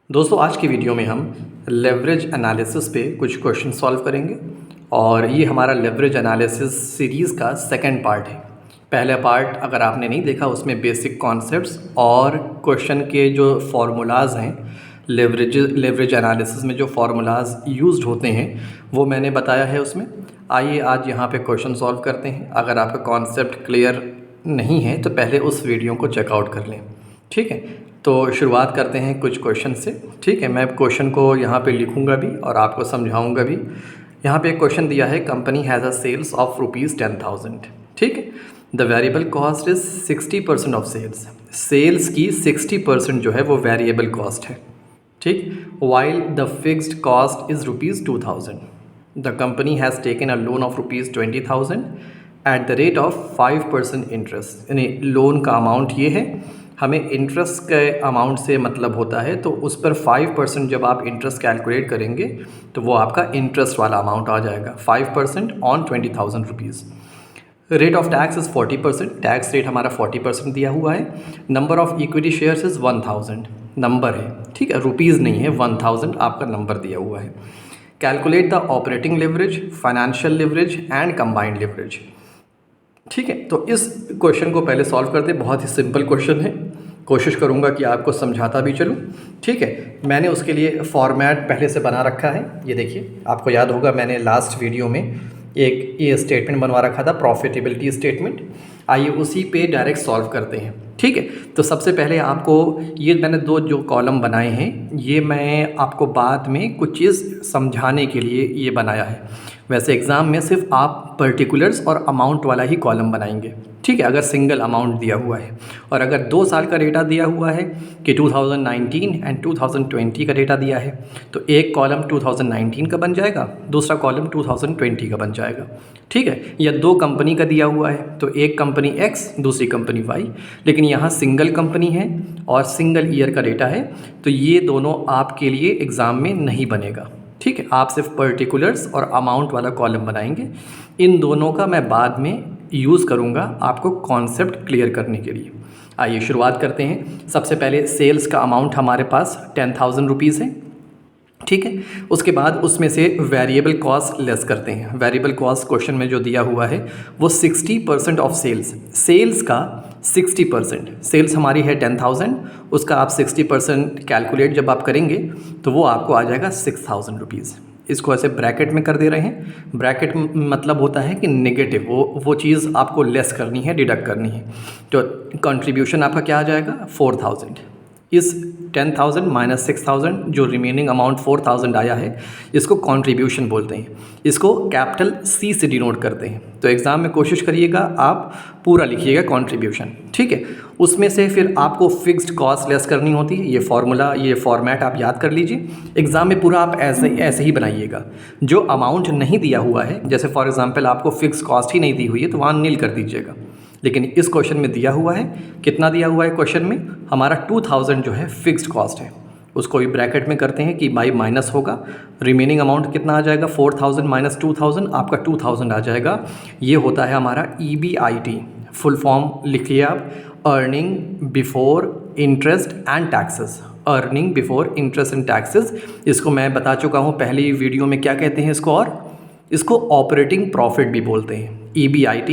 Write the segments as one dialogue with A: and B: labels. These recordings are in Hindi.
A: दोस्तों आज की वीडियो में हम लेवरेज एनालिसिस पे कुछ क्वेश्चन सॉल्व करेंगे और ये हमारा लेवरेज एनालिसिस सीरीज़ का सेकंड पार्ट है। पहला पार्ट अगर आपने नहीं देखा उसमें बेसिक कॉन्सेप्ट्स और क्वेश्चन के जो फार्मूलाज हैं लेवरेज एनालिसिस में जो फार्मूलाज यूज्ड होते हैं वो मैंने बताया है उसमें। आइए आज यहाँ पे क्वेश्चन सॉल्व करते हैं। अगर आपका कॉन्सेप्ट क्लियर नहीं है तो पहले उस वीडियो को चेकआउट कर लें, ठीक है। तो शुरुआत करते हैं कुछ क्वेश्चन से, ठीक है। मैं क्वेश्चन को यहाँ पे लिखूँगा भी और आपको समझाऊँगा भी। यहाँ पे एक क्वेश्चन दिया है, company has a sales of ₹10,000, ठीक है। The variable cost is 60% of sales. Sales की 60% जो है वो वेरिएबल कॉस्ट है, ठीक। While the fixed cost is ₹2,000। The company has taken a loan of ₹20,000 at the rate of 5% interest. यानी लोन का अमाउंट ये है, हमें इंटरेस्ट के अमाउंट से मतलब होता है, तो उस पर 5% जब आप इंटरेस्ट कैलकुलेट करेंगे तो वो आपका इंटरेस्ट वाला अमाउंट आ जाएगा। 5% on ₹20,000। Rate of tax is 40%। Tax rate हमारा 40% दिया हुआ है। Number of equity shares is 1000 number है, ठीक है, रुपीज़ नहीं है, 1000 आपका नंबर दिया हुआ है। Calculate the operating leverage, financial leverage and combined leverage, ठीक है। तो इस क्वेश्चन को पहले सॉल्व करते हैं। बहुत ही सिंपल क्वेश्चन है, कोशिश करूंगा कि आपको समझाता भी चलूं, ठीक है। मैंने उसके लिए फॉर्मेट पहले से बना रखा है। ये देखिए, आपको याद होगा मैंने लास्ट वीडियो में एक ये स्टेटमेंट बनवा रखा था, प्रॉफिटेबिलिटी स्टेटमेंट। आइए उसी पे डायरेक्ट सॉल्व करते हैं, ठीक है। तो सबसे पहले आपको ये मैंने दो जो कॉलम बनाए हैं ये मैं आपको बाद में कुछ चीज़ समझाने के लिए ये बनाया है। वैसे एग्ज़ाम में सिर्फ आप पर्टिकुलर्स और अमाउंट वाला ही कॉलम बनाएंगे, ठीक है, अगर सिंगल अमाउंट दिया हुआ है। और अगर 2 साल का डेटा दिया हुआ है कि 2019 एंड 2020 का डेटा दिया है तो एक कॉलम 2019 का बन जाएगा, दूसरा कॉलम 2020 का बन जाएगा, ठीक है। या 2 कंपनी का दिया हुआ है तो एक कंपनी X दूसरी कंपनी Y, लेकिन यहाँ सिंगल कंपनी है और सिंगल ईयर का डेटा है तो ये दोनों आपके लिए एग्ज़ाम में नहीं बनेगा, ठीक है। आप सिर्फ पर्टिकुलर्स और अमाउंट वाला कॉलम बनाएंगे। इन दोनों का मैं बाद में यूज़ करूँगा आपको कॉन्सेप्ट क्लियर करने के लिए। आइए शुरुआत करते हैं। सबसे पहले सेल्स का अमाउंट हमारे पास 10,000 रुपीज़ है, ठीक है। उसके बाद उसमें से वेरिएबल कॉस्ट लेस करते हैं। वेरिएबल कॉस्ट क्वेश्चन में जो दिया हुआ है वो 60% ऑफ सेल्स, सेल्स का 60%, सेल्स हमारी है 10,000, उसका आप 60% कैलकुलेट जब आप करेंगे तो वो आपको आ जाएगा 6,000 रुपीज़। इसको ऐसे ब्रैकेट में कर दे रहे हैं। ब्रैकेट मतलब होता है कि नेगेटिव, वो चीज़ आपको लेस करनी है, डिडक्ट करनी है। तो कंट्रीब्यूशन आपका क्या आ जाएगा, 4,000। इस 10,000 माइनस 6,000 जो रिमेनिंग अमाउंट 4,000 आया है इसको कंट्रीब्यूशन बोलते हैं। इसको कैपिटल C से डिनोट करते हैं। तो एग्ज़ाम में कोशिश करिएगा आप पूरा लिखिएगा कंट्रीब्यूशन, ठीक है। उसमें से फिर आपको फिक्स्ड कॉस्ट लेस करनी होती है। ये फार्मूला, ये फॉर्मेट आप याद कर लीजिए। एग्ज़ाम में पूरा आप ऐसे ही बनाइएगा। जो अमाउंट नहीं दिया हुआ है, जैसे फॉर एग्ज़ाम्पल आपको फिक्स कॉस्ट ही नहीं दी हुई है तो वहाँ नील कर दीजिएगा। लेकिन इस क्वेश्चन में दिया हुआ है, कितना दिया हुआ है क्वेश्चन में, हमारा 2,000 जो है फिक्स्ड कॉस्ट है, उसको भी ब्रैकेट में करते हैं कि बाई माइनस होगा। रिमेनिंग अमाउंट कितना आ जाएगा, 4,000 माइनस 2,000, आपका 2,000 आ जाएगा। ये होता है हमारा EBIT। फुल फॉर्म लिखिए आप, earning before interest and taxes. Earning before interest and taxes, इसको मैं बता चुका हूँ पहली वीडियो में क्या कहते हैं इसको, और इसको ऑपरेटिंग प्रॉफिट भी बोलते हैं। EBIT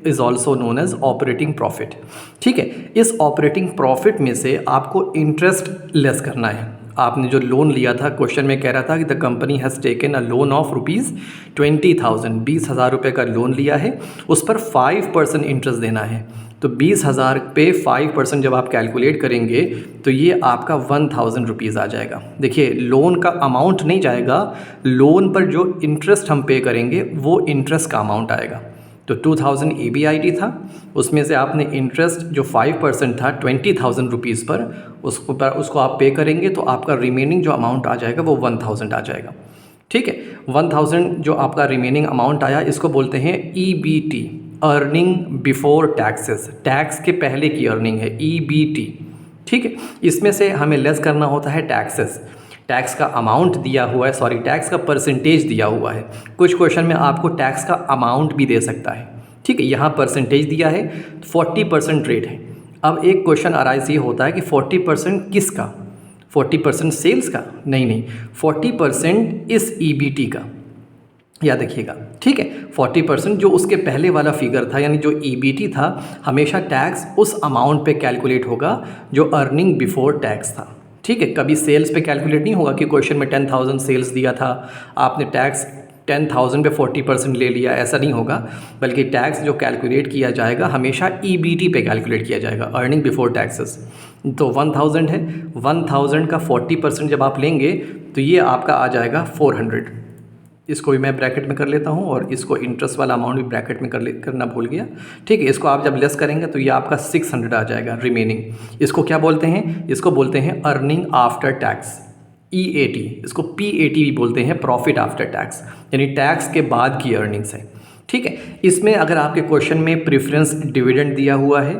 A: is also known as operating profit, ठीक है। इस ऑपरेटिंग प्रॉफिट में से आपको इंटरेस्ट लेस करना है। आपने जो लोन लिया था, क्वेश्चन में कह रहा था कि the company has taken a loan of ₹20,000, 20,000 रुपये का लोन लिया है, उस पर 5% इंटरेस्ट देना है। तो 20,000 पे 5% जब आप कैलकुलेट करेंगे तो ये आपका 1,000 रुपीज़ आ जाएगा। देखिए, लोन का अमाउंट नहीं जाएगा, लोन पर जो इंटरेस्ट हम पे करेंगे वो इंटरेस्ट का अमाउंट आएगा। तो 2,000 EBIT था, उसमें से आपने इंटरेस्ट जो 5% था 20,000 रुपीज़ पर, उसको आप पे करेंगे तो आपका रिमेनिंग जो अमाउंट आ जाएगा वो 1,000 आ जाएगा, ठीक है। 1,000 जो आपका रिमेनिंग अमाउंट आया इसको बोलते हैं EBT, earning before taxes. Tax के पहले की अर्निंग है EBT, ठीक है। इसमें से हमें लेस करना होता है टैक्सेस। टैक्स का अमाउंट दिया हुआ है, सॉरी टैक्स का परसेंटेज दिया हुआ है। कुछ क्वेश्चन में आपको टैक्स का अमाउंट भी दे सकता है, ठीक है। यहाँ परसेंटेज दिया है, 40% रेट है। अब एक क्वेश्चन अराइज ये होता है कि 40% किसका, 40% सेल्स का? नहीं नहीं, 40% इस EBT का, याद रखिएगा, ठीक है। 40% जो उसके पहले वाला फिगर था, यानी जो EBT था, हमेशा टैक्स उस अमाउंट पे कैलकुलेट होगा जो अर्निंग बिफोर टैक्स था, ठीक है। कभी सेल्स पे कैलकुलेट नहीं होगा कि क्वेश्चन में 10,000 सेल्स दिया था, आपने टैक्स 10,000 पे 40% ले लिया, ऐसा नहीं होगा। बल्कि टैक्स जो कैलकुलेट किया जाएगा हमेशा EBT पे कैलकुलेट किया जाएगा, अर्निंग बिफोर टैक्सेस। तो 1000 है, 1000 का 40% जब आप लेंगे तो ये आपका आ जाएगा 400। इसको भी मैं ब्रैकेट में कर लेता हूँ और इसको इंटरेस्ट वाला अमाउंट भी ब्रैकेट में करना भूल गया, ठीक है। इसको आप जब लेस करेंगे तो ये आपका 600 आ जाएगा रिमेनिंग। इसको क्या बोलते हैं? इसको बोलते हैं अर्निंग आफ्टर टैक्स, EAT। इसको PAT भी बोलते हैं, प्रॉफिट आफ्टर टैक्स, यानी टैक्स के बाद की अर्निंग्स है, ठीक है। इसमें अगर आपके क्वेश्चन में प्रेफरेंस डिविडेंड दिया हुआ है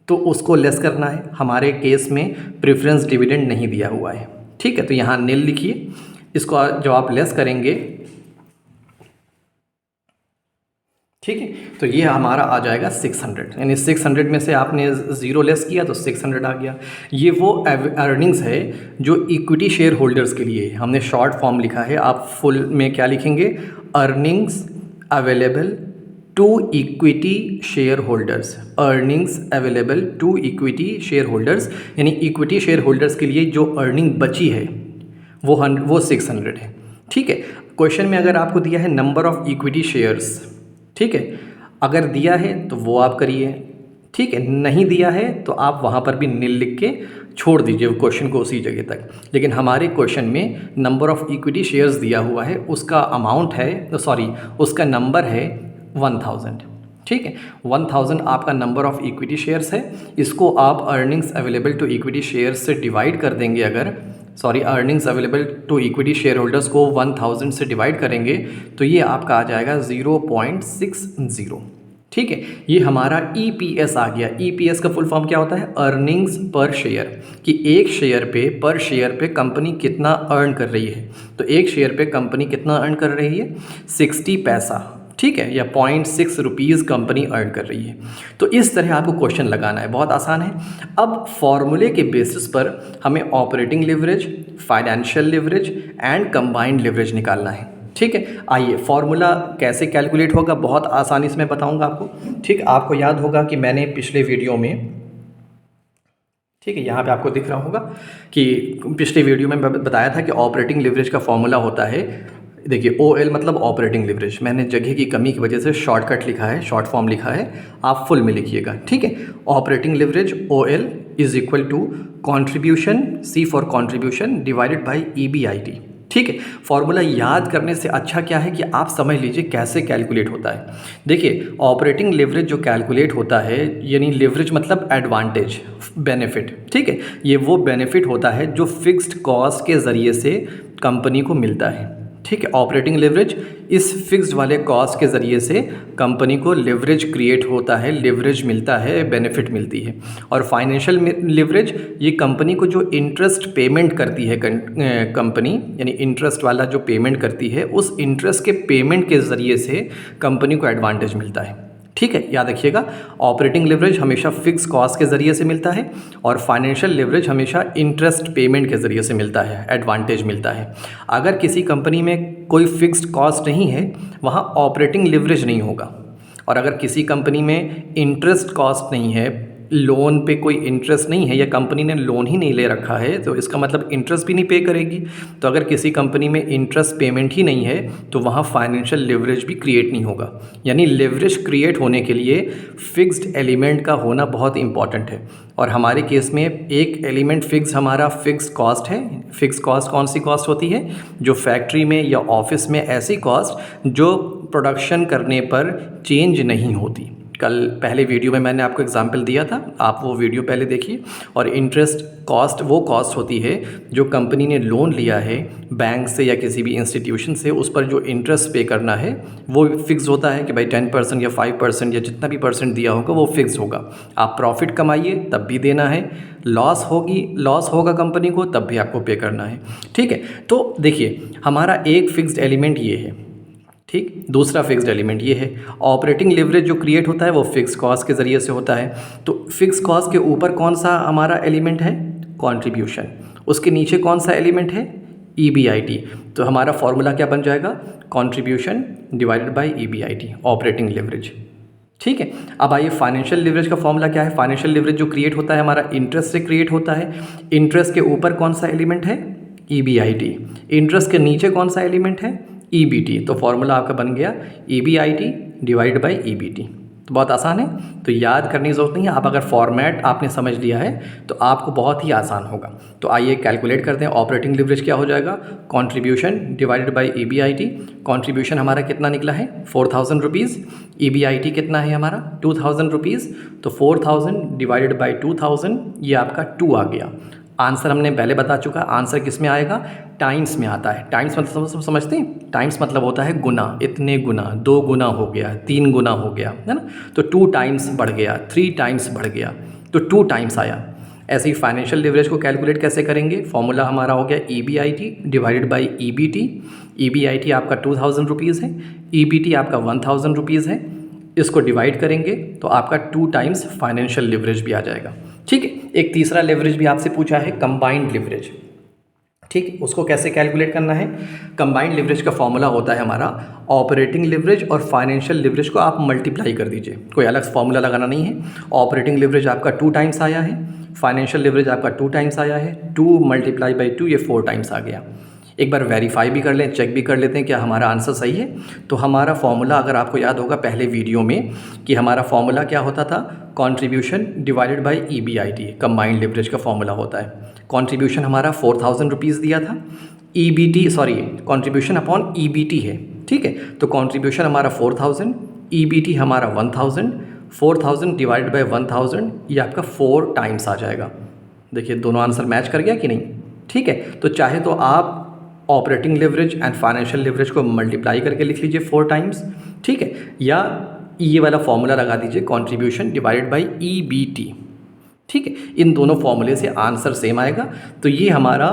A: तो उसको लेस करना है। हमारे केस में प्रेफरेंस डिविडेंड नहीं दिया हुआ है, ठीक है। तो यहाँ नील लिखिए, इसको जब आप लेस करेंगे, ठीक है, तो ये हमारा आ जाएगा 600, यानी 600 में से आपने 0 लेस किया तो 600 आ गया। ये वो अर्निंग्स है जो इक्विटी शेयर होल्डर्स के लिए है। हमने शॉर्ट फॉर्म लिखा है, आप फुल में क्या लिखेंगे? Earnings available to equity share holders, earnings available to equity share holders, यानी इक्विटी शेयर होल्डर्स के लिए जो अर्निंग बची है वो 600 है, ठीक है। क्वेश्चन में अगर आपको दिया है नंबर ऑफ इक्विटी शेयर्स, ठीक है, अगर दिया है तो वो आप करिए, ठीक है। नहीं दिया है तो आप वहाँ पर भी नील लिख के छोड़ दीजिए क्वेश्चन को उसी जगह तक। लेकिन हमारे क्वेश्चन में नंबर ऑफ इक्विटी शेयर्स दिया हुआ है, उसका अमाउंट है, सॉरी उसका नंबर है 1000, ठीक है। 1000 आपका नंबर ऑफ इक्विटी शेयर्स है। इसको आप earnings available to equity shares से डिवाइड कर देंगे, अगर earnings available to equity share holders को 1000 से डिवाइड करेंगे तो ये आपका आ जाएगा 0.60, ठीक है। ये हमारा EPS आ गया। EPS का फुल फॉर्म क्या होता है? अर्निंग्स पर शेयर, कि एक शेयर पे पर शेयर पे कंपनी कितना अर्न कर रही है। तो एक शेयर पे कंपनी कितना अर्न कर रही है? 60 पैसा, ठीक है, या 0.6 रुपीज़ कंपनी अर्न कर रही है। तो इस तरह आपको क्वेश्चन लगाना है, बहुत आसान है। अब फॉर्मूले के बेसिस पर हमें operating leverage, financial leverage and combined leverage निकालना है, ठीक है। आइए फॉर्मूला कैसे कैलकुलेट होगा, बहुत आसानी से मैं बताऊंगा आपको, ठीक। आपको याद होगा कि मैंने पिछले वीडियो में, ठीक है, यहाँ पे आपको दिख रहा होगा कि पिछले वीडियो में बताया था कि ऑपरेटिंग लिवरेज का फॉर्मूला होता है, देखिए OL मतलब ऑपरेटिंग लिवरेज। मैंने जगह की कमी की वजह से शॉर्टकट लिखा है, शॉर्ट फॉर्म लिखा है, आप फुल में लिखिएगा, ठीक है। Operating leverage OL is equal to contribution, C for contribution divided by EBIT, ठीक है। फॉर्मूला याद करने से अच्छा क्या है कि आप समझ लीजिए कैसे कैलकुलेट होता है। देखिए ऑपरेटिंग लिवरेज जो कैलकुलेट होता है, यानी लिवरेज मतलब एडवांटेज, बेनिफिट, ठीक है। ये वो बेनिफिट होता है जो फिक्स्ड कॉस्ट के ज़रिए से कंपनी को मिलता है, ठीक है। ऑपरेटिंग लिवरेज इस फिक्स्ड वाले कॉस्ट के ज़रिए से कंपनी को लिवरेज क्रिएट होता है, लिवरेज मिलता है, बेनिफिट मिलती है। और फाइनेंशियल लिवरेज ये कंपनी को जो इंटरेस्ट पेमेंट करती है कंपनी, यानी इंटरेस्ट वाला जो पेमेंट करती है, उस इंटरेस्ट के पेमेंट के ज़रिए से कंपनी को एडवांटेज मिलता है, ठीक है। याद रखिएगा ऑपरेटिंग लिवरेज हमेशा फिक्स कॉस्ट के ज़रिए से मिलता है और फाइनेंशियल लिवरेज हमेशा इंटरेस्ट पेमेंट के ज़रिए से मिलता है, एडवांटेज मिलता है। अगर किसी कंपनी में कोई फिक्स्ड कॉस्ट नहीं है, वहाँ ऑपरेटिंग लिवरेज नहीं होगा। और अगर किसी कंपनी में इंटरेस्ट कॉस्ट नहीं है, लोन पे कोई इंटरेस्ट नहीं है, या कंपनी ने लोन ही नहीं ले रखा है, तो इसका मतलब इंटरेस्ट भी नहीं पे करेगी। तो अगर किसी कंपनी में इंटरेस्ट पेमेंट ही नहीं है तो वहाँ फाइनेंशियल लिवरेज भी क्रिएट नहीं होगा। यानी लिवरेज क्रिएट होने के लिए फिक्स्ड एलिमेंट का होना बहुत इंपॉर्टेंट है। और हमारे केस में एक एलिमेंट फिक्स हमारा फिक्स्ड कॉस्ट है। फिक्स कॉस्ट कौन सी कॉस्ट होती है? जो फैक्ट्री में या ऑफिस में ऐसी कॉस्ट जो प्रोडक्शन करने पर चेंज नहीं होती। कल पहले वीडियो में मैंने आपको एग्जांपल दिया था, आप वो वीडियो पहले देखिए। और इंटरेस्ट कॉस्ट वो कॉस्ट होती है जो कंपनी ने लोन लिया है बैंक से या किसी भी इंस्टीट्यूशन से, उस पर जो इंटरेस्ट पे करना है वो फिक्स होता है कि भाई 10% या 5% या जितना भी परसेंट दिया होगा वो फिक्स होगा। आप प्रॉफिट कमाइए तब भी देना है, लॉस होगा कंपनी को तब भी आपको पे करना है, ठीक है। तो देखिए हमारा एक फिक्स्ड एलिमेंट ये है, ठीक। दूसरा फिक्स्ड एलिमेंट ये है। ऑपरेटिंग लिवरेज जो क्रिएट होता है वो फिक्स कॉस्ट के ज़रिए से होता है। तो फिक्स कॉस्ट के ऊपर कौन सा हमारा एलिमेंट है? कंट्रीब्यूशन। उसके नीचे कौन सा एलिमेंट है, EBIT। तो हमारा फॉर्मूला क्या बन जाएगा, contribution divided by EBIT, operating leverage. ठीक है, अब आइए फाइनेंशियल लिवरेज का फॉर्मूला क्या है। फाइनेंशियल लिवरेज जो क्रिएट होता है हमारा इंटरेस्ट से क्रिएट होता है। इंटरेस्ट के ऊपर कौन सा एलिमेंट है, EBIT। इंटरेस्ट के नीचे कौन सा एलिमेंट है, EBT। तो फॉर्मूला आपका बन गया EBIT डिवाइड बाई EBT। तो बहुत आसान है, तो याद करने की ज़रूरत नहीं है। आप अगर फॉर्मेट आपने समझ लिया है तो आपको बहुत ही आसान होगा। तो आइए कैलकुलेट करते हैं। ऑपरेटिंग लिवरेज क्या हो जाएगा, contribution divided by EBIT। Contribution हमारा कितना निकला है, 4000 रुपीज़। EBIT कितना है हमारा, 2000 रुपीज़। तो 4000 डिवाइडेड बाई 2000, ये आपका 2 आ गया। आंसर हमने पहले बता चुका, आंसर किस में आएगा, टाइम्स में आता है। टाइम्स मतलब समझते हैं, टाइम्स मतलब होता है गुना, इतने गुना, 2 गुना हो गया, 3 गुना हो गया, है ना। तो 2 टाइम्स बढ़ गया, 3 टाइम्स बढ़ गया, तो 2 टाइम्स आया। ऐसे ही फाइनेंशियल लिवरेज को कैलकुलेट कैसे करेंगे, फॉर्मूला हमारा हो गया EBIT divided by EBT। EBIT आपका 2000 रुपीज़ है, EBT आपका 1000 रुपीज़ है। इसको डिवाइड करेंगे तो आपका 2 टाइम्स फाइनेंशियल लिवरेज भी आ जाएगा। ठीक है, एक तीसरा लिवरेज भी आपसे पूछा है, कंबाइंड लिवरेज। ठीक, उसको कैसे कैलकुलेट करना है। कंबाइंड लिवरेज का फॉर्मूला होता है हमारा ऑपरेटिंग लिवरेज और फाइनेंशियल लिवरेज को आप मल्टीप्लाई कर दीजिए, कोई अलग फॉर्मूला लगाना नहीं है। ऑपरेटिंग लिवरेज आपका 2 टाइम्स आया है, फाइनेंशियल लिवरेज आपका 2 टाइम्स आया है, 2 मल्टीप्लाई बाई 2 ये 4 टाइम्स आ गया। एक बार वेरीफाई भी कर लें, चेक भी कर लेते हैं क्या हमारा आंसर सही है। तो हमारा फॉर्मूला अगर आपको याद होगा पहले वीडियो में कि हमारा फॉर्मूला क्या होता था, contribution divided by EBIT, combined leverage का फॉर्मूला होता है। कंट्रीब्यूशन हमारा 4000 रुपीज़ दिया था, कंट्रीब्यूशन अपॉन EBT है। ठीक है, तो कंट्रीब्यूशन हमारा 4000, EBT हमारा 1000, 4000 डिवाइडेड बाय 1000, ये आपका 4 टाइम्स आ जाएगा। देखिए दोनों आंसर मैच कर गया कि नहीं। ठीक है, तो चाहे तो आप operating leverage and financial leverage को मल्टीप्लाई करके लिख लीजिए 4 टाइम्स। ठीक है, या ये वाला फॉर्मूला लगा दीजिए कंट्रीब्यूशन डिवाइडेड बाय EBT। ठीक है, इन दोनों फॉर्मूले से आंसर सेम आएगा। तो ये हमारा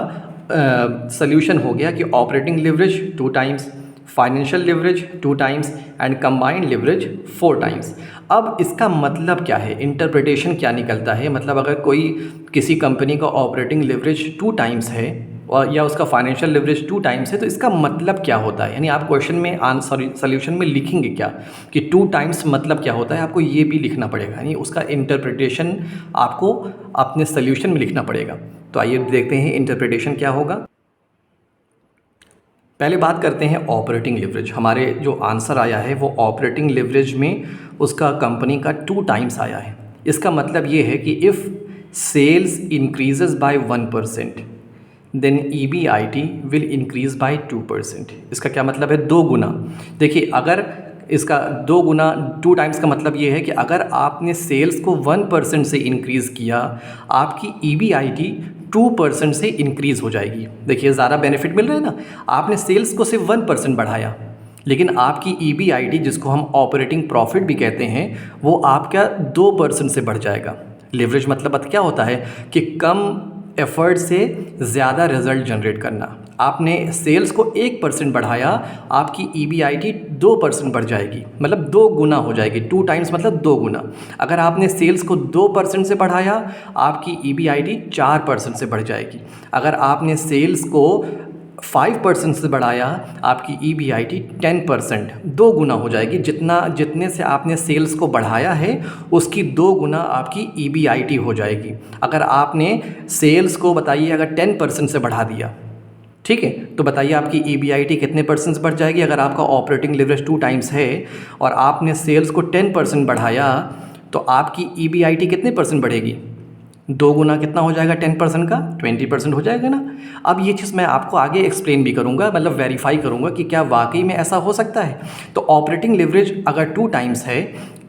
A: सॉल्यूशन हो गया कि operating leverage 2 times, financial leverage 2 times and combined leverage 4 times. अब इसका मतलब क्या है, इंटरप्रिटेशन क्या निकलता है, मतलब अगर कोई किसी कंपनी का ऑपरेटिंग लिवरेज 2 टाइम्स है और या उसका फाइनेंशियल लिवरेज 2 टाइम्स है, तो इसका मतलब क्या होता है। यानी आप क्वेश्चन में आंसर सॉल्यूशन में लिखेंगे क्या कि 2 टाइम्स मतलब क्या होता है, आपको ये भी लिखना पड़ेगा। यानी उसका इंटरप्रिटेशन आपको अपने सॉल्यूशन में लिखना पड़ेगा। तो आइए देखते हैं इंटरप्रिटेशन क्या होगा। पहले बात करते हैं ऑपरेटिंग लिवरेज। हमारे जो आंसर आया है वो ऑपरेटिंग लिवरेज में उसका कंपनी का 2 टाइम्स आया है। इसका मतलब ये है कि if sales increases by 1% then EBIT will increase by 2%। इसका क्या मतलब है, 2 गुना। देखिए अगर इसका 2 गुना 2 टाइम्स का मतलब ये है कि अगर आपने सेल्स को 1% से इंक्रीज़ किया, आपकी EBIT 2% से इंक्रीज़ हो जाएगी। देखिए ज़्यादा बेनिफिट मिल रहा है ना। आपने सेल्स को सिर्फ 1% बढ़ाया, लेकिन आपकी EBIT जिसको हम ऑपरेटिंग प्रॉफिट भी कहते हैं वो आपका 2% से बढ़ जाएगा। लिवरेज मतलब क्या होता है कि कम एफर्ट से ज़्यादा रिजल्ट जनरेट करना। आपने सेल्स को 1% बढ़ाया, आपकी EBIT 2% बढ़ जाएगी, मतलब 2 गुना हो जाएगी। 2 टाइम्स मतलब 2 गुना। अगर आपने सेल्स को 2% से बढ़ाया, आपकी EBIT 4% से बढ़ जाएगी। अगर आपने सेल्स को 5% से बढ़ाया, आपकी EBIT 10%, 2 गुना हो जाएगी। जितने से आपने सेल्स को बढ़ाया है उसकी 2 गुना आपकी EBIT हो जाएगी। अगर आपने सेल्स को बताइए अगर 10% से बढ़ा दिया, ठीक है, तो बताइए आपकी EBIT कितने परसेंट बढ़ जाएगी। अगर आपका ऑपरेटिंग लिवरेज 2 टाइम्स है और आपने सेल्स को 10% बढ़ाया, तो आपकी EBIT कितने परसेंट बढ़ेगी, 2 गुना कितना हो जाएगा 10% का, 20% हो जाएगा ना। अब ये चीज़ मैं आपको आगे एक्सप्लेन भी करूँगा, मतलब वेरीफाई करूँगा कि क्या वाकई में ऐसा हो सकता है। तो ऑपरेटिंग लिवरेज अगर 2 टाइम्स है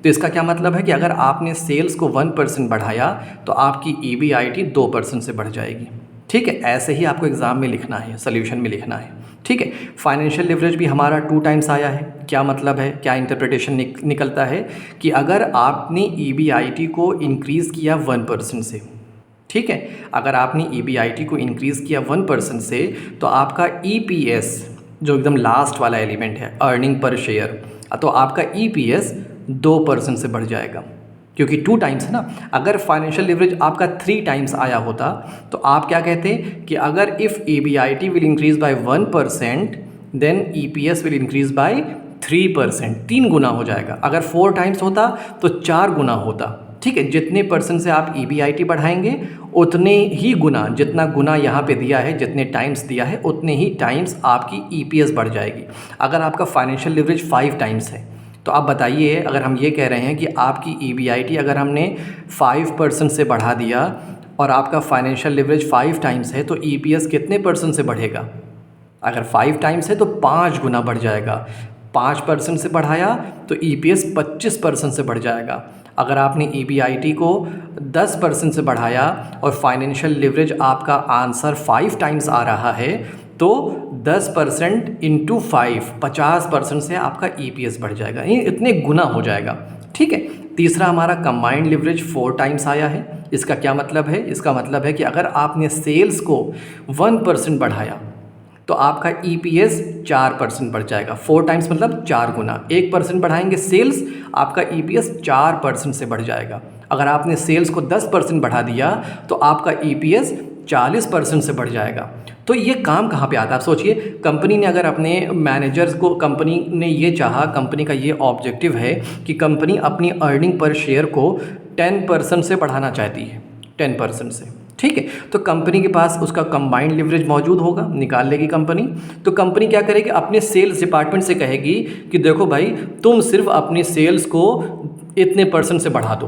A: तो इसका क्या मतलब है कि अगर आपने सेल्स को 1% बढ़ाया तो आपकी EBIT 2% से बढ़ जाएगी। ठीक है, ऐसे ही आपको एग्ज़ाम में लिखना है, सोल्यूशन में लिखना है। ठीक है, फाइनेंशियल लिवरेज भी हमारा 2 टाइम्स आया है। क्या मतलब है, क्या इंटरप्रिटेशन निकलता है कि अगर आपने EBIT को इंक्रीज़ किया 1% से, ठीक है, अगर आपने EBIT को इंक्रीज़ किया 1% से, तो आपका EPS जो एकदम लास्ट वाला एलिमेंट है, अर्निंग पर शेयर, तो आपका EPS 2% से बढ़ जाएगा, क्योंकि 2 टाइम्स है ना। अगर फाइनेंशियल लिवरेज आपका 3 टाइम्स आया होता तो आप क्या कहते कि अगर if EBIT will increase by 1% then EPS will increase by 3%, 3 गुना हो जाएगा। अगर 4 टाइम्स होता तो 4 गुना होता। ठीक है, जितने परसेंट से आप EBIT बढ़ाएंगे उतने ही गुना, जितना गुना यहाँ पे दिया है, जितने टाइम्स दिया है उतने ही टाइम्स आपकी EPS बढ़ जाएगी। अगर आपका फाइनेंशियल लिवरेज 5 टाइम्स है तो आप बताइए, अगर हम ये कह रहे हैं कि आपकी EBIT अगर हमने 5% से बढ़ा दिया और आपका फाइनेंशियल लिवरेज 5 टाइम्स है तो EPS कितने परसेंट से बढ़ेगा? अगर 5 टाइम्स है तो 5 गुना बढ़ जाएगा। 5% से बढ़ाया तो EPS 25% से बढ़ जाएगा। अगर आपने EBIT को 10% से बढ़ाया और फाइनेंशियल लिवरेज आपका आंसर 5 टाइम्स आ रहा है तो 10% इंटू 5, 50% से आपका EPS बढ़ जाएगा, ये इतने गुना हो जाएगा। ठीक है, तीसरा हमारा कंबाइंड लिवरेज 4 टाइम्स आया है। इसका क्या मतलब है? इसका मतलब है कि अगर आपने सेल्स को 1% बढ़ाया तो आपका EPS 4% बढ़ जाएगा। 4 टाइम्स मतलब 4 गुना। 1% बढ़ाएंगे सेल्स, आपका EPS 4% से बढ़ जाएगा। अगर आपने सेल्स को 10% बढ़ा दिया तो आपका EPS 40% से बढ़ जाएगा। तो ये काम कहाँ पे आता है? आप सोचिए, कंपनी ने अगर अपने मैनेजर्स को, कंपनी ने ये चाहा, कंपनी का ये ऑब्जेक्टिव है कि कंपनी अपनी अर्निंग पर शेयर को 10% से बढ़ाना चाहती है, 10% से। ठीक है, तो कंपनी के पास उसका कंबाइंड लिवरेज मौजूद होगा, निकाल लेगी कंपनी। तो कंपनी क्या करेगी? अपने सेल्स डिपार्टमेंट से कहेगी कि देखो भाई, तुम सिर्फ अपनी सेल्स को इतने % से बढ़ा दो,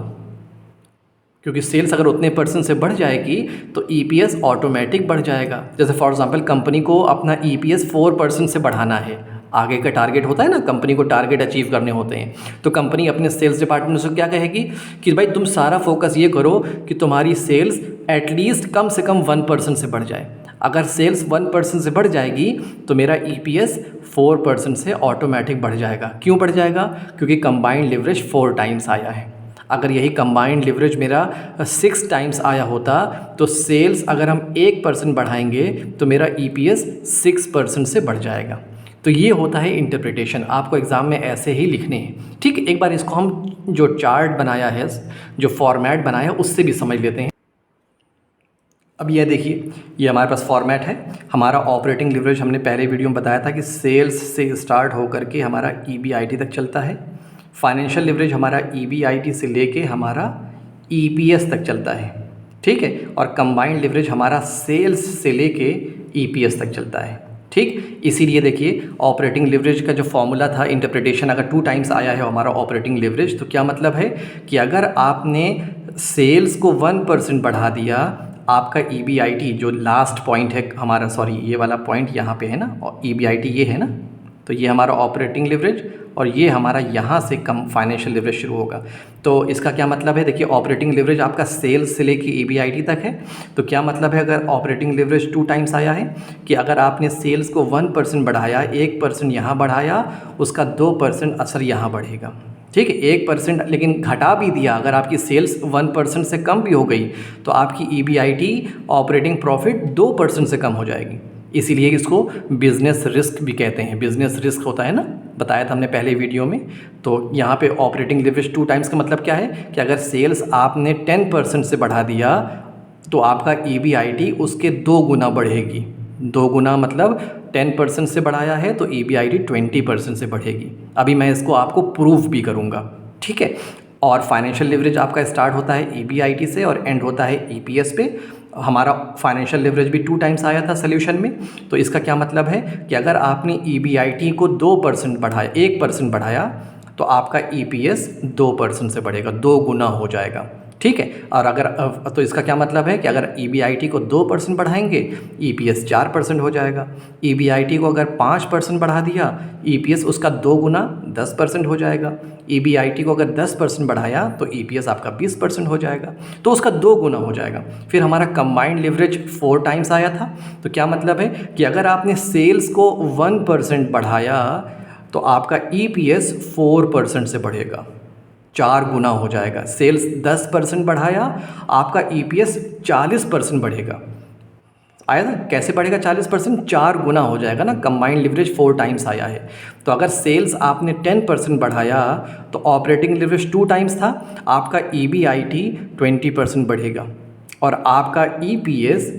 A: क्योंकि सेल्स अगर उतने % से बढ़ जाएगी तो EPS ऑटोमेटिक बढ़ जाएगा। जैसे फॉर एग्जांपल कंपनी को अपना EPS 4% से बढ़ाना है, आगे का टारगेट होता है ना, कंपनी को टारगेट अचीव करने होते हैं, तो कंपनी अपने सेल्स डिपार्टमेंट से क्या कहेगी कि भाई तुम सारा फोकस ये करो कि तुम्हारी सेल्स एटलीस्ट कम से कम 1% से बढ़ जाए। अगर सेल्स 1% से बढ़ जाएगी तो मेरा EPS 4% से ऑटोमेटिक बढ़ जाएगा। क्यों बढ़ जाएगा? क्योंकि कंबाइंड लिवरेज 4 टाइम्स आया है। अगर यही कंबाइंड लिवरेज मेरा 6 टाइम्स आया होता तो सेल्स अगर हम 1% बढ़ाएंगे तो मेरा EPS 6% से बढ़ जाएगा। तो ये होता है इंटरप्रिटेशन, आपको एग्ज़ाम में ऐसे ही लिखने हैं। ठीक है, एक बार इसको हम जो चार्ट बनाया है, जो फॉर्मेट बनाया है, उससे भी समझ लेते हैं। अब ये देखिए, ये हमारे पास फॉर्मेट है। हमारा ऑपरेटिंग लिवरेज हमने पहले वीडियो में बताया था कि सेल्स से स्टार्ट होकर के हमारा EBIT तक चलता है। फाइनेंशियल लिवरेज हमारा EBIT से लेके हमारा EPS तक चलता है। ठीक है, और कंबाइंड लिवरेज हमारा सेल्स से लेके EPS तक चलता है। ठीक, इसीलिए देखिए ऑपरेटिंग लिवरेज का जो फॉर्मूला था, इंटरप्रिटेशन, अगर 2 टाइम्स आया है हमारा ऑपरेटिंग लिवरेज, तो क्या मतलब है कि अगर आपने सेल्स को 1% बढ़ा दिया, आपका EBIT जो लास्ट पॉइंट है हमारा, सॉरी ये वाला पॉइंट यहाँ पे है ना, और EBIT ये है ना, तो ये हमारा ऑपरेटिंग लिवरेज और ये हमारा यहाँ से कम फाइनेंशियल लिवरेज शुरू होगा। तो इसका क्या मतलब है? देखिए ऑपरेटिंग लिवरेज आपका सेल्स से लेके EBIT तक है, तो क्या मतलब है अगर ऑपरेटिंग लिवरेज 2 टाइम्स आया है कि अगर आपने सेल्स को 1% बढ़ाया, 1% यहाँ बढ़ाया, उसका 2% असर यहाँ बढ़ेगा। ठीक है, 1% लेकिन घटा भी दिया, अगर आपकी सेल्स 1% से कम भी हो गई तो आपकी EBIT ऑपरेटिंग प्रॉफिट 2% से कम हो जाएगी। इसीलिए इसको बिज़नेस रिस्क भी कहते हैं। बिज़नेस रिस्क होता है ना, बताया था हमने पहले वीडियो में। तो यहाँ पे ऑपरेटिंग लिवरेज 2 टाइम्स का मतलब क्या है कि अगर सेल्स आपने 10% से बढ़ा दिया तो आपका EBIT उसके 2 गुना बढ़ेगी। 2 गुना मतलब 10% से बढ़ाया है तो EBIT 20% से बढ़ेगी। अभी मैं इसको आपको प्रूफ भी करूँगा। ठीक है, और फाइनेंशियल लिवरेज आपका स्टार्ट होता है EBIT से और एंड होता है EPS पे। हमारा फाइनेंशियल लिवरेज भी 2 टाइम्स आया था सोल्यूशन में। तो इसका क्या मतलब है कि अगर आपने EBIT को 2% बढ़ाया, 1% बढ़ाया, तो आपका EPS 2% से बढ़ेगा, 2 गुना हो जाएगा। ठीक है, और अगर तो इसका क्या मतलब है कि अगर EBIT को 2% बढ़ाएंगे, EPS 4% हो जाएगा। EBIT को अगर 5% बढ़ा दिया, EPS उसका 2 गुना 10% हो जाएगा। EBIT को अगर 10% बढ़ाया तो EPS आपका 20% हो जाएगा, तो उसका 2 गुना हो जाएगा। फिर हमारा कंबाइंड लिवरेज 4 टाइम्स आया था, तो क्या मतलब है कि अगर आपने सेल्स को 1% बढ़ाया तो आपका EPS 4% से बढ़ेगा, 4 गुना हो जाएगा। सेल्स 10% बढ़ाया, आपका EPS 40% बढ़ेगा। आया ना, कैसे बढ़ेगा 40%? 4 गुना हो जाएगा ना, कंबाइंड लिवरेज 4 टाइम्स आया है। तो अगर सेल्स आपने 10% बढ़ाया तो ऑपरेटिंग लिवरेज 2 टाइम्स था, आपका EBIT 20% बढ़ेगा और आपका EPS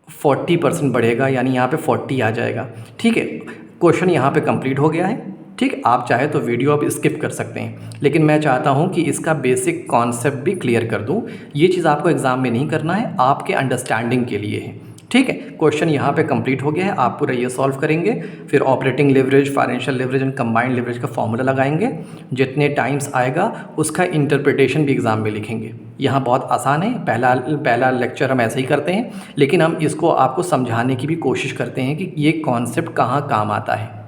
A: 40% बढ़ेगा, यानी यहाँ पे 40 आ जाएगा। ठीक है, क्वेश्चन यहाँ पे कंप्लीट हो गया है। ठीक, आप चाहे तो वीडियो अब स्किप कर सकते हैं, लेकिन मैं चाहता हूँ कि इसका बेसिक कॉन्सेप्ट भी क्लियर कर दूँ। ये चीज़ आपको एग्ज़ाम में नहीं करना है, आपके अंडरस्टैंडिंग के लिए है। ठीक है, क्वेश्चन यहाँ पे कंप्लीट हो गया है, आप पूरा ये सॉल्व करेंगे, फिर operating leverage, financial leverage and combined leverage का फॉर्मूला लगाएंगे। जितने टाइम्स आएगा उसका इंटरप्रिटेशन भी एग्ज़ाम में लिखेंगे। यहाँ बहुत आसान है, पहला लेक्चर हम ऐसे ही करते हैं, लेकिन हम इसको आपको समझाने की भी कोशिश करते हैं कि ये कॉन्सेप्ट कहाँ काम आता है।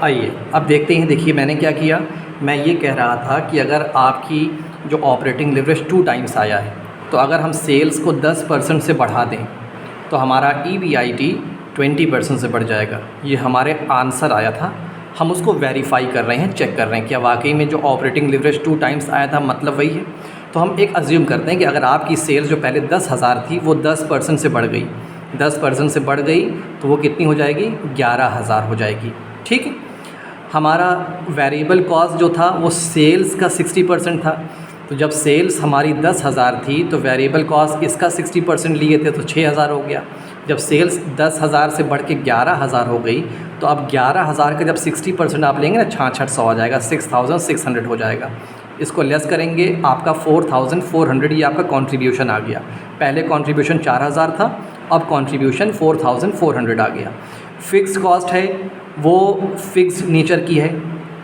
A: आइए अब देखते हैं। देखिए मैंने क्या किया, मैं ये कह रहा था कि अगर आपकी जो ऑपरेटिंग लिवरेज 2 टाइम्स आया है, तो अगर हम सेल्स को 10% से बढ़ा दें तो हमारा EBIT 20% से बढ़ जाएगा। ये हमारे आंसर आया था, हम उसको वेरीफाई कर रहे हैं, चेक कर रहे हैं क्या वाकई में जो ऑपरेटिंग लिवरेज 2 टाइम्स आया था मतलब वही है। तो हम एक अज्यूम करते हैं कि अगर आपकी सेल्स जो पहले 10,000 थी वो 10% से बढ़ गई, 10% से बढ़ गई तो वो कितनी हो जाएगी? 11,000 हो जाएगी। ठीक है, हमारा वेरिएबल कॉस्ट जो था वो सेल्स का 60% था, तो जब सेल्स हमारी 10,000 थी तो वेरिएबल कॉस्ट इसका 60% लिए थे तो 6,000 हो गया। जब सेल्स 10,000 से बढ़ के 11,000 हो गई तो अब 11,000 का जब 60% आप लेंगे ना, 6600 आ जाएगा, 6,600 हो जाएगा। इसको लेस करेंगे, आपका 4,400 ये आपका कंट्रीब्यूशन आ गया। पहले कंट्रीब्यूशन 4,000 था, अब कंट्रीब्यूशन 4,400 आ गया। फ़िक्स कॉस्ट है वो फ़िक्स नेचर की है।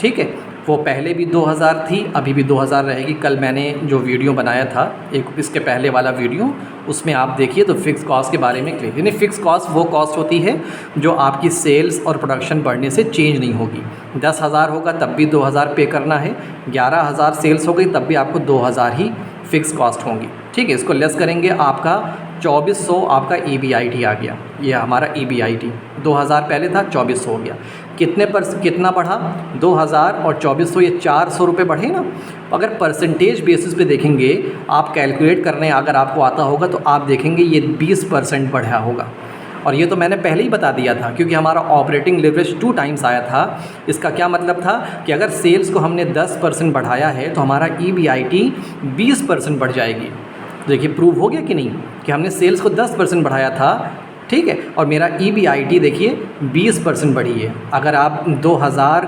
A: ठीक है, वो पहले भी 2,000 थी, अभी भी 2,000 रहेगी। कल मैंने जो वीडियो बनाया था एक इसके पहले वाला वीडियो, उसमें आप देखिए तो फ़िक्स कॉस्ट के बारे में क्लियर। यानी फ़िक्स कॉस्ट वो कॉस्ट होती है जो आपकी सेल्स और प्रोडक्शन बढ़ने से चेंज नहीं होगी। 10,000 होगा तब भी 2,000 पे करना है, 11,000 सेल्स हो गई तब भी आपको 2,000 ही फ़िक्स कॉस्ट होंगी। ठीक है, इसको लेस करेंगे, आपका 2,400 आपका EBIT आ गया। ये हमारा EBIT 2,000 पहले था, 2,400 हो गया। कितना बढ़ा? 2,000 और 2,400, ये 400 रुपये बढ़े ना। अगर परसेंटेज बेसिस पे देखेंगे, आप कैलकुलेट करने अगर आपको आता होगा तो आप देखेंगे ये 20% बढ़ा होगा। और ये तो मैंने पहले ही बता दिया था, क्योंकि हमारा ऑपरेटिंग लिवरेज 2 टाइम्स आया था। इसका क्या मतलब था कि अगर सेल्स को हमने 10% बढ़ाया है तो हमारा EBIT 20% बढ़ जाएगी। देखिए प्रूव हो गया कि नहीं कि हमने सेल्स को 10% बढ़ाया था। ठीक है, और मेरा EBIT देखिए 20% बढ़ी है। अगर आप 2,000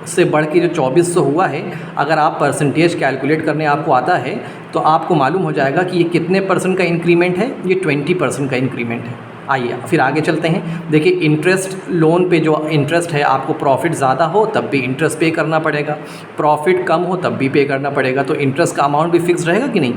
A: से बढ़ के जो 2,400 हुआ है, अगर आप परसेंटेज कैलकुलेट करने आपको आता है तो आपको मालूम हो जाएगा कि ये कितने % का इंक्रीमेंट है। ये 20% का इंक्रीमेंट है। आइए फिर आगे चलते हैं। देखिए इंटरेस्ट, लोन पे जो इंटरेस्ट है, आपको प्रॉफिट ज़्यादा हो तब भी इंटरेस्ट पे करना पड़ेगा, प्रॉफिट कम हो तब भी पे करना पड़ेगा। तो इंटरेस्ट का अमाउंट भी फिक्स रहेगा कि नहीं?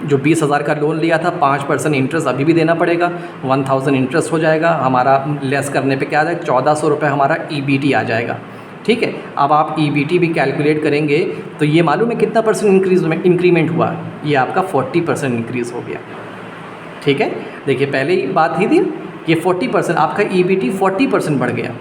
A: जो 20,000 का लोन लिया था, 5% इंटरेस्ट अभी भी देना पड़ेगा, 1,000 इंटरेस्ट हो जाएगा। हमारा लेस करने पे क्या आ जाएगा? 1,400 रुपये हमारा EBT आ जाएगा। ठीक है, अब आप EBT भी कैलकुलेट करेंगे तो ये मालूम है कितना % इंक्रीमेंट हुआ? ये आपका 40% इंक्रीज़ हो गया। ठीक है, देखिए पहले ही बात ही थी, ये 40% आपका EBT 40% बढ़ गया।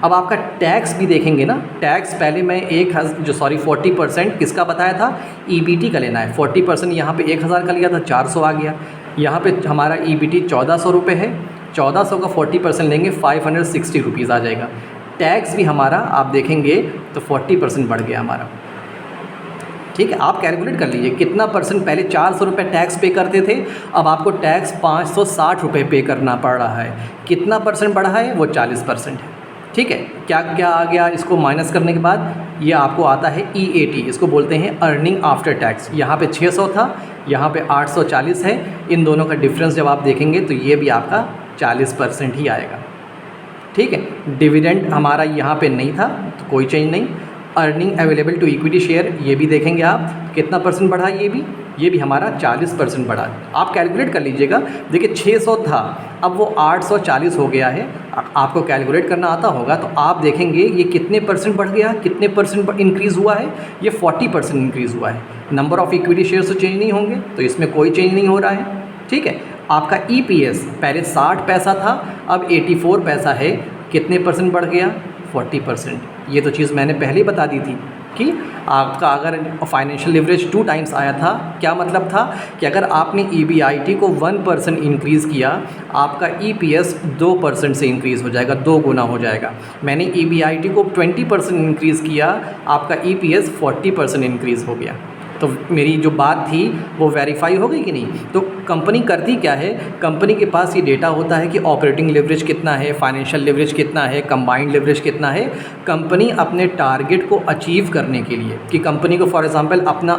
A: अब आपका टैक्स भी देखेंगे ना, टैक्स पहले मैं 40% किसका बताया था? EBT का लेना है। 40% यहाँ पे 1,000 का लिया था, 400 आ गया। यहाँ पे हमारा EBT 1,400 रुपये है, 1,400 का 40% लेंगे 560 रुपीज़ आ जाएगा। टैक्स भी हमारा आप देखेंगे तो 40% बढ़ गया हमारा। ठीक है, आप कैलकुलेट कर लीजिए कितना %। पहले 400 रुपये टैक्स पे करते थे, अब आपको टैक्स 560 रुपये पे करना पड़ रहा है। कितना % बढ़ा है? वो 40% है। ठीक है, क्या क्या आ गया इसको माइनस करने के बाद? ये आपको आता है EAT, इसको बोलते हैं अर्निंग आफ्टर टैक्स। यहाँ पे 600 था, यहाँ पे 840 है। इन दोनों का डिफरेंस जब आप देखेंगे तो ये भी आपका 40% ही आएगा। ठीक है, डिविडेंड हमारा यहाँ पे नहीं था तो कोई चेंज नहीं। Earning available to equity share, ये भी देखेंगे आप कितना % बढ़ा, ये भी हमारा 40% बढ़ा। आप कैलकुलेट कर लीजिएगा। देखिए 600 था, अब वो 840 हो गया है। आपको कैलकुलेट करना आता होगा तो आप देखेंगे ये कितने % बढ़ गया, कितने % इंक्रीज़ हुआ है? ये 40% इंक्रीज़ हुआ है। नंबर ऑफ़ इक्विटी शेयर्स तो चेंज नहीं होंगे, तो इसमें कोई चेंज नहीं हो रहा है। ठीक है, आपका EPS पहले 60 पैसा था, अब 84 पैसा है। कितने % बढ़ गया? 40%। ये तो चीज़ मैंने पहले ही बता दी थी। कि आपका अगर फाइनेंशियल लिवरेज 2 टाइम्स आया था, क्या मतलब था कि अगर आपने EBIT को 1% इंक्रीज़ किया, आपका EPS 2% से इंक्रीज़ हो जाएगा, 2 गुना हो जाएगा। मैंने EBIT को 20% इंक्रीज़ किया, आपका EPS 40% इंक्रीज़ हो गया। तो मेरी जो बात थी वो वेरीफाई हो गई कि नहीं। तो कंपनी करती क्या है, कंपनी के पास ये डेटा होता है कि ऑपरेटिंग लिवरेज कितना है, फाइनेंशियल लिवरेज कितना है, कंबाइंड लिवरेज कितना है। कंपनी अपने टारगेट को अचीव करने के लिए, कि कंपनी को फॉर एग्जांपल अपना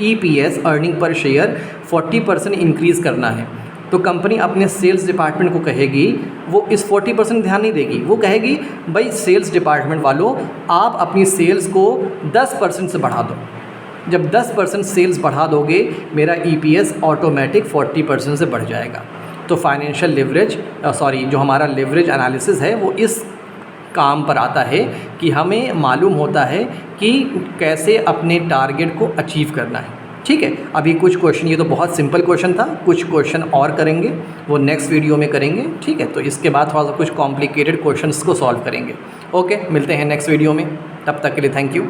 A: EPS earning per share 40% increase करना है, तो कंपनी अपने सेल्स डिपार्टमेंट को कहेगी, वो इस 40% ध्यान नहीं देगी, वो कहेगी भाई सेल्स डिपार्टमेंट वालों आप अपनी सेल्स को 10% से बढ़ा दो। जब 10% सेल्स बढ़ा दोगे, मेरा EPS ऑटोमेटिक 40% से बढ़ जाएगा। तो फाइनेंशियल लिवरेज जो हमारा लिवरेज एनालिसिस है वो इस काम पर आता है कि हमें मालूम होता है कि कैसे अपने टारगेट को अचीव करना है। ठीक है, अभी कुछ क्वेश्चन, ये तो बहुत सिंपल क्वेश्चन था, कुछ क्वेश्चन और करेंगे, वो नेक्स्ट वीडियो में करेंगे। ठीक है, तो इसके बाद थोड़ा सा कुछ कॉम्प्लिकेटेड क्वेश्चंस को सॉल्व करेंगे। ओके, मिलते हैं नेक्स्ट वीडियो में, तब तक के लिए थैंक यू।